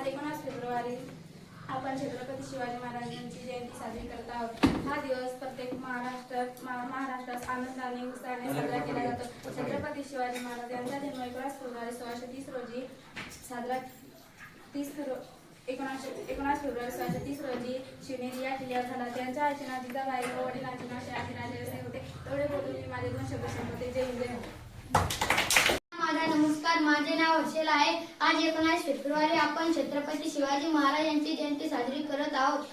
आज 19 फेब्रुवारी आपण छत्रपती शिवाजी महाराजांची जयंती साजरी करत आहोत। हा दिवस प्रत्येक महाराष्ट्रात आनंदाने उत्साहाने साजरा केला जातो। छत्रपती शिवाजी महाराज यांचा जन्म 19 फेब्रुवारी 1630 रोजी 19 फेब्रुवारी 1630 रोजी शिवनेरी या किल्ल्यावर झाला। त्यांच्या आईचे नाव जिजाबाई व वडिलांचे नाव शहाजीराजे असे होते। एवढे बोलून मी माझे 2 शब्द संपवते। जय हिंद, जय महाराष्ट्र। नमस्कार, माझे नाव हर्षल आहे। आज 19 फेब्रुवारी आपण छत्रपती शिवाजी महाराज यांची जयंती साजरी करत आहोत।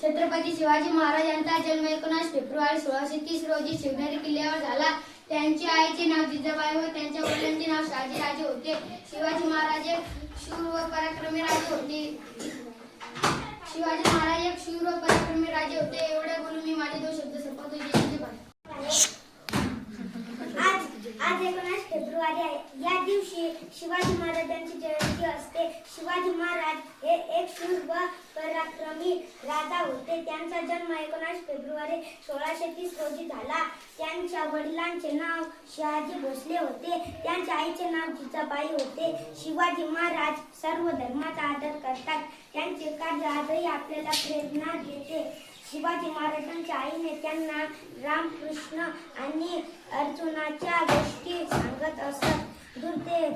छत्रपती शिवाजी महाराज यांचा जन्म 19 फेब्रुवारी 1630 रोजी शिवनेरी किल्ल्यावर झाला। त्यांच्या आईचे नाव जिजाबाई व त्यांच्या वडिलांचे नाव शहाजीराजे होते। शिवाजी महाराज एक शूर व पराक्रमी राजे होते। एवढे बोलून मी माझे 2 शब्द संपवतो। जय हिंद, जय महाराष्ट्र। आज 19 फेब्रुवारी आहे। या दिवशी शिवाजी महाराजांची जयंती असते। शिवाजी महाराज हे एक शूर व पराक्रमी राजा होते। त्यांचा जन्म 19 फेब्रुवारी 1630 रोजी झाला। त्यांच्या वडिलांचे नाव शहाजी भोसले होते। त्यांच्या आईचे नाव जिजाबाई होते। शिवाजी महाराज सर्व धर्माचा आदर करतात। त्यांचे कार्य आजही आपल्याला प्रेरणा देते। शिवाजी महाराजांच्या आईने त्यांना रामकृष्ण आणि अर्जुनाच्या गोष्टी सांगत असत। दुर्दैव